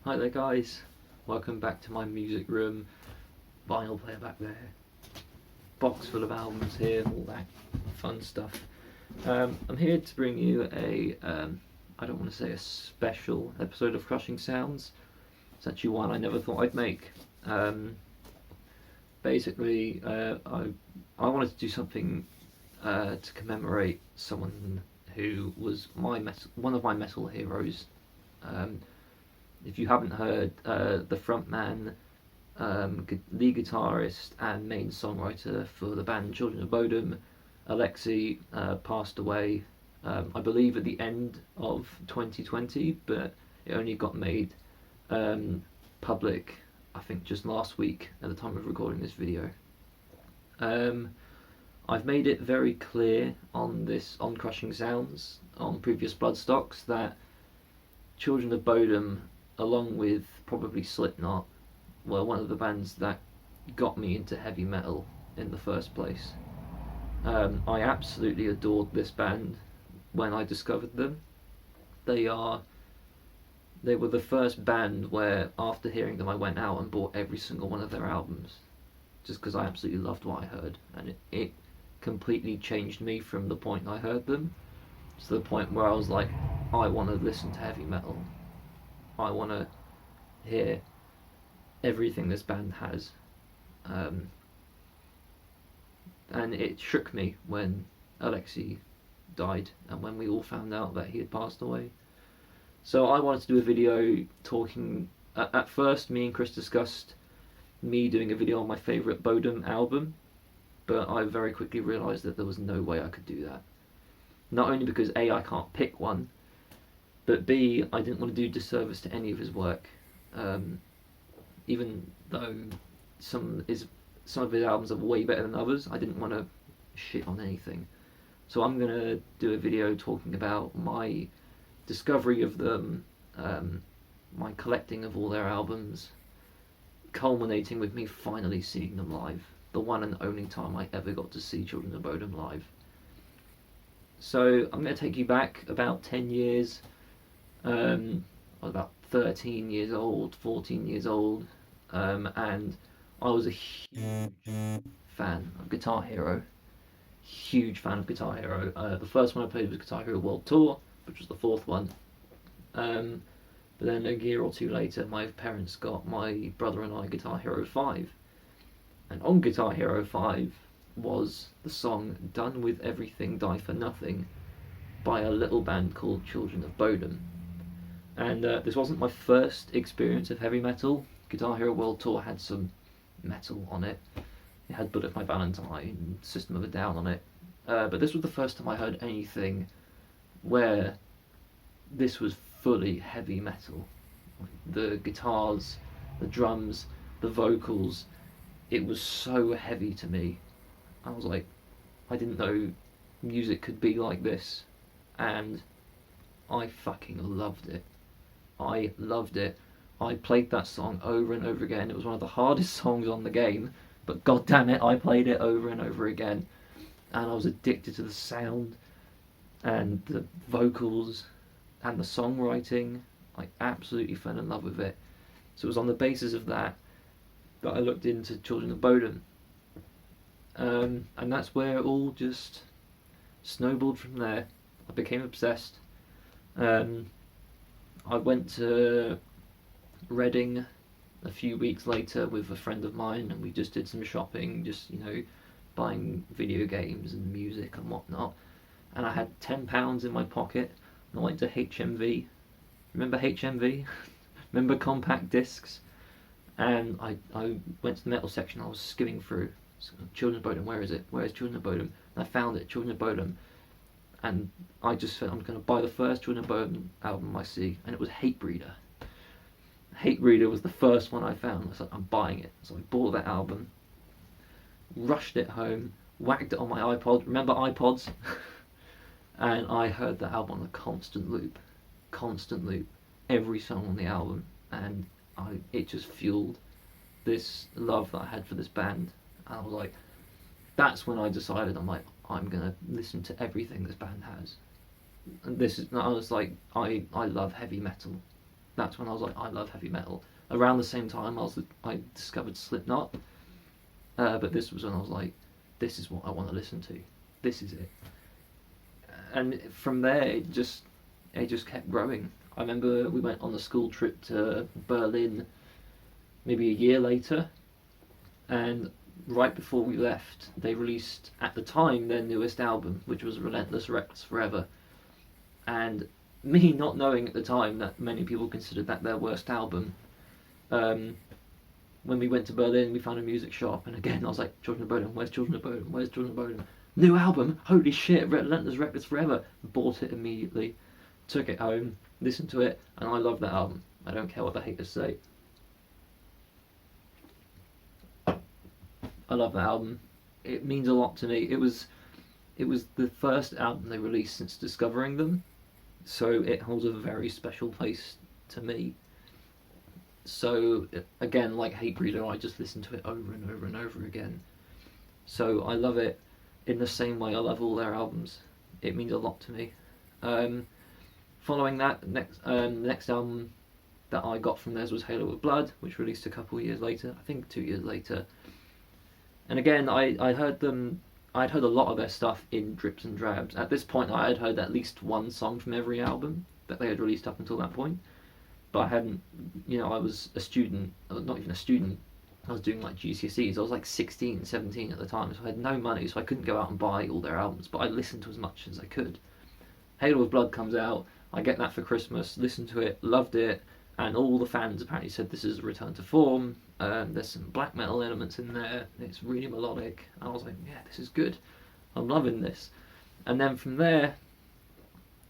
Hi there guys, welcome back to my music room, vinyl player back there, box full of albums here, all that fun stuff. I'm here to bring you I don't want to say a special episode of Crushing Sounds. It's actually one I never thought I'd make. Basically, I wanted to do something to commemorate someone who was one of my metal heroes. If you haven't heard, the frontman, lead guitarist and main songwriter for the band Children of Bodom, Alexi, passed away, I believe at the end of 2020, but it only got made public, I think, just last week at the time of recording this video. I've made it very clear on Crushing Sounds, on previous Bloodstocks, that Children of Bodom, along with probably Slipknot, were one of the bands that got me into heavy metal in the first place. I absolutely adored this band when I discovered them. They were the first band where, after hearing them, I went out and bought every single one of their albums, just because I absolutely loved what I heard, and it completely changed me from the point I heard them to the point where I was like, I want to listen to heavy metal. I want to hear everything this band has. And it shook me when Alexi died and when we all found out that he had passed away. So I wanted to do a video talking. At first, me and Chris discussed me doing a video on my favourite Bodom album, but I very quickly realised that there was no way I could do that. Not only because A, I can't pick one, but B, I didn't want to do disservice to any of his work. Even though some of his albums are way better than others, I didn't want to shit on anything. So I'm going to do a video talking about my discovery of them, my collecting of all their albums, culminating with me finally seeing them live. The one and only time I ever got to see Children of Bodom live. So I'm going to take you back about 10 years. I was about 13 years old, 14 years old, and I was a huge fan of Guitar Hero. Huge fan of Guitar Hero. The first one I played was Guitar Hero World Tour, which was the fourth one. But then a year or two later, my parents got my brother and I Guitar Hero 5. And on Guitar Hero 5 was the song Done With Everything, Die For Nothing by a little band called Children of Bodom. And this wasn't my first experience of heavy metal. Guitar Hero World Tour had some metal on it. It had Bullet My Valentine, System of a Down on it. But this was the first time I heard anything where this was fully heavy metal. The guitars, the drums, the vocals, it was so heavy to me. I was like, I didn't know music could be like this. And I fucking loved it. I loved it. I played that song over and over again. It was one of the hardest songs on the game, but god damn it, I played it over and over again. And I was addicted to the sound and the vocals and the songwriting. I absolutely fell in love with it. So it was on the basis of that I looked into Children of Bodom. And that's where it all just snowballed from there. I became obsessed. I went to Reading a few weeks later with a friend of mine, and we just did some shopping, just, buying video games and music and whatnot. And I had £10 in my pocket, and I went to HMV. Remember HMV? Remember compact discs? And I went to the metal section. I was skimming through. Children of Bodom, where is it? Where is Children of Bodom? And I found it, Children of Bodom. And I just said, I'm going to buy the first Children of Bodom album I see. And it was Hatebreeder. Hatebreeder was the first one I found. I said, I'm buying it. So I bought that album, rushed it home, whacked it on my iPod. Remember iPods? And I heard that album on a constant loop. Every song on the album. And it just fueled this love that I had for this band. And I was like, that's when I decided, I'm going to listen to everything this band has. And I was like, I love heavy metal. That's when I was like, I love heavy metal. Around the same time, I discovered Slipknot, but this was when I was like, this is what I want to listen to. This is it. And from there, it just kept growing. I remember we went on a school trip to Berlin, maybe a year later, and right before we left, they released, at the time, their newest album, which was Relentless Reckless Forever. And me not knowing at the time that many people considered that their worst album, when we went to Berlin, we found a music shop, and again I was like, Children of Bodom, where's Children of Bodom, where's Children of Bodom? New album, holy shit, Relentless Reckless Forever. Bought it immediately, took it home, listened to it, and I love that album. I don't care what the haters say. I love that album. It means a lot to me. It was the first album they released since discovering them, so it holds a very special place to me. So again, like Hatebreeder, I just listen to it over and over and over again. So I love it in the same way I love all their albums. It means a lot to me. Following that, next album that I got from theirs was Halo of Blood, which released a couple of years later, I think 2 years later. And again, I'd heard a lot of their stuff in drips and drabs. At this point, I had heard at least one song from every album that they had released up until that point. But I hadn't, I was a student, not even a student, I was doing like GCSEs. I was like 16, 17 at the time, so I had no money, so I couldn't go out and buy all their albums, but I listened to as much as I could. Halo of Blood comes out, I get that for Christmas, listened to it, loved it, and all the fans apparently said this is a return to form. There's some black metal elements in there, it's really melodic. I was like, yeah, this is good, I'm loving this. And then from there,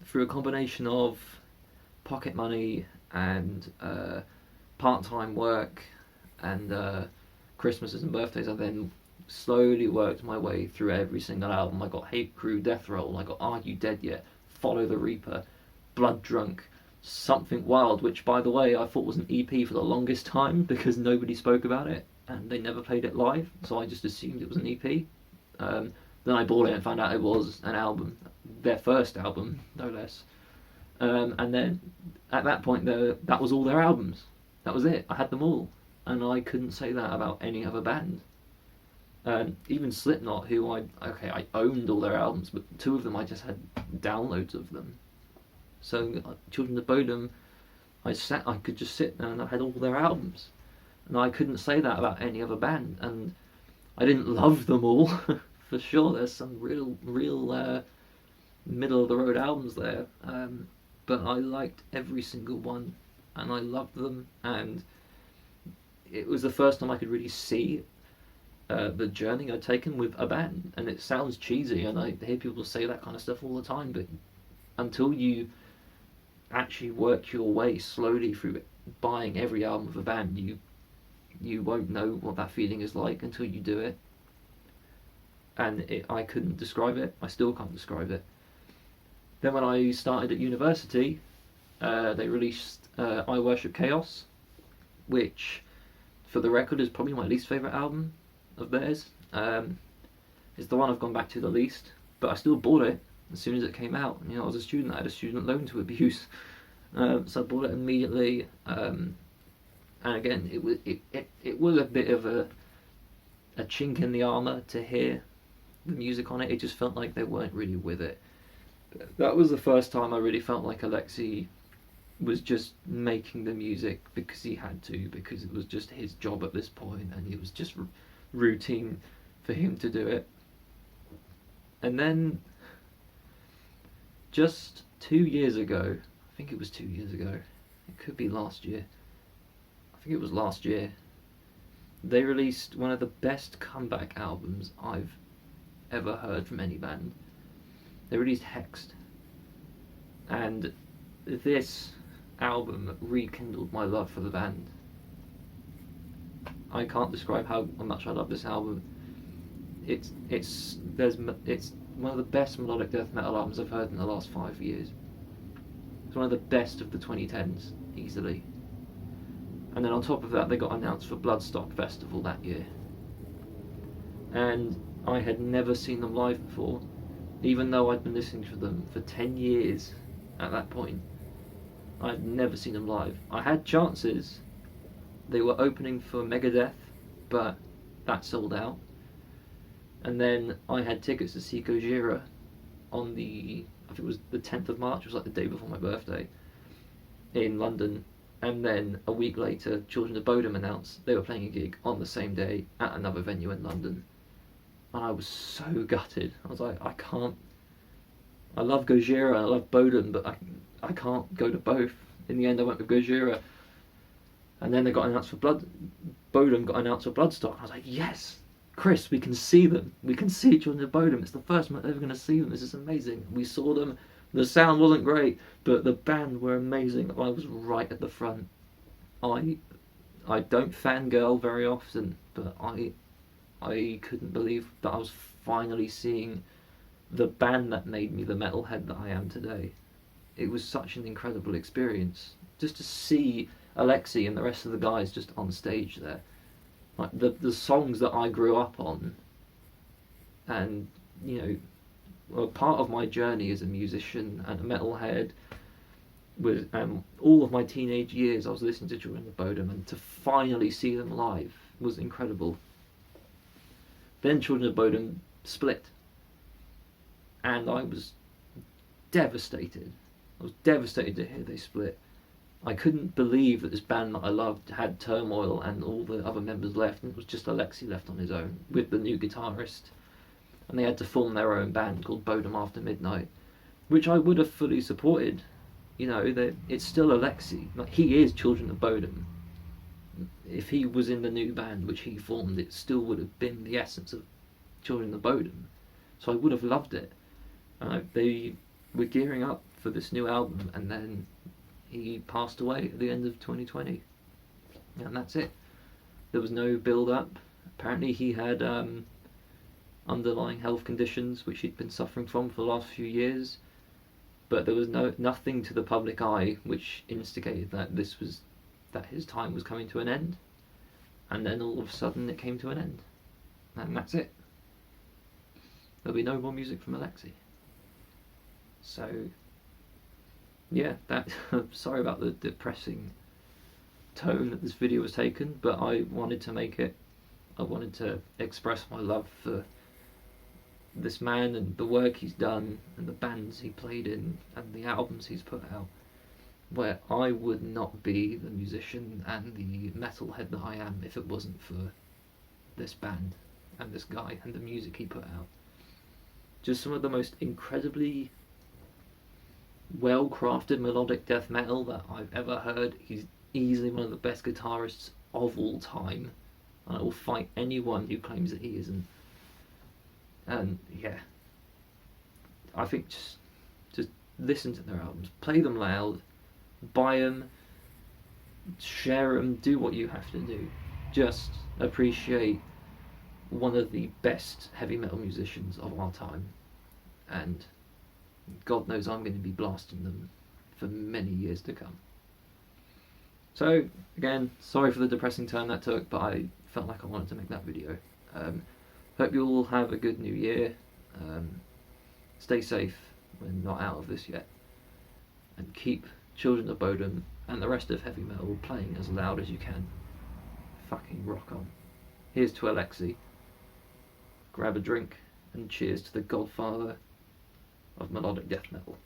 through a combination of pocket money and part-time work and Christmases and birthdays, I then slowly worked my way through every single album. I got Hate Crew, Death Roll, I got Are You Dead Yet, Follow the Reaper, Blood Drunk, Something Wild, which by the way I thought was an EP for the longest time because nobody spoke about it and they never played it live, so I just assumed it was an EP. Then I bought it and found out it was an album, their first album, no less. And then at that point, that was all their albums. That was it. I had them all, and I couldn't say that about any other band. Even Slipknot, who I owned all their albums, but 2 of them I just had downloads of them. So Children of Bodom, I could just sit there and I had all their albums, and I couldn't say that about any other band. And I didn't love them all, for sure. There's some real middle of the road albums there, but I liked every single one, and I loved them. And it was the first time I could really see the journey I'd taken with a band. And it sounds cheesy, and I hear people say that kind of stuff all the time, but until you actually work your way slowly through buying every album of a band, you won't know what that feeling is like until you do it. And I couldn't describe it. I still can't describe it. Then when I started at university, they released I Worship Chaos, which, for the record, is probably my least favourite album of theirs. It's the one I've gone back to the least, but I still bought it as soon as it came out. I was a student, I had a student loan to abuse, so I bought it immediately. And again, it was a bit of a chink in the armour to hear the music on it. It just felt like they weren't really with it. That was the first time I really felt like Alexi was just making the music because he had to, because it was just his job at this point, and it was just routine for him to do it. And then just 2 years ago, I think it was 2 years ago, it could be last year, I think it was last year, they released one of the best comeback albums I've ever heard from any band. They released Hexed, and this album rekindled my love for the band. I can't describe how much I love this album. It's one of the best melodic death metal albums I've heard in the last 5 years. It's one of the best of the 2010s, easily. And then on top of that, they got announced for Bloodstock Festival that year. And I had never seen them live before, even though I'd been listening to them for 10 years at that point. I'd never seen them live. I had chances. They were opening for Megadeth, but that sold out. And then I had tickets to see Gojira on I think it was the 10th of March, it was like the day before my birthday, in London. And then a week later, Children of Bodom announced they were playing a gig on the same day at another venue in London. And I was so gutted. I was like, I can't. I love Gojira, I love Bodom, but I can't go to both. In the end, I went with Gojira. And then they got announced for Bodom got announced for Bloodstock. I was like, yes, Chris, we can see them. We can see Children of Bodom. It's the first time I'm ever going to see them. This is amazing. We saw them. The sound wasn't great, but the band were amazing. I was right at the front. I don't fangirl very often, but I couldn't believe that I was finally seeing the band that made me the metalhead that I am today. It was such an incredible experience. Just to see Alexi and the rest of the guys just on stage there. Like the songs that I grew up on, and well, part of my journey as a musician and a metalhead was all of my teenage years I was listening to Children of Bodom, and to finally see them live was incredible. Then Children of Bodom split, and I was devastated. I was devastated to hear they split. I couldn't believe that this band that I loved had turmoil and all the other members left, and it was just Alexi left on his own with the new guitarist. And they had to form their own band called Bodom After Midnight, which I would have fully supported. It's still Alexi. Like, he is Children of Bodom. If he was in the new band which he formed, it still would have been the essence of Children of Bodom. So I would have loved it. They were gearing up for this new album, and then he passed away at the end of 2020, and that's it. There was no build-up. Apparently he had underlying health conditions which he'd been suffering from for the last few years, but there was nothing to the public eye which instigated that his time was coming to an end. And then all of a sudden it came to an end, and that's it. There'll be no more music from Alexi. So yeah, sorry about the depressing tone that this video was taken, but I wanted to make it. I wanted to express my love for this man and the work he's done and the bands he played in and the albums he's put out, where I would not be the musician and the metalhead that I am if it wasn't for this band and this guy and the music he put out. Just some of the most incredibly well-crafted melodic death metal that I've ever heard. He's easily one of the best guitarists of all time, and I will fight anyone who claims that he isn't. And yeah, I think just listen to their albums, play them loud, buy them, share them, do what you have to do. Just appreciate one of the best heavy metal musicians of our time, and God knows I'm going to be blasting them for many years to come. So again, sorry for the depressing turn that took, but I felt like I wanted to make that video. Hope you all have a good new year. Stay safe when not out of this yet, and keep Children of Bodom and the rest of heavy metal playing as loud as you can. Fucking rock on. Here's to Alexi. Grab a drink and cheers to the godfather of melodic death metal.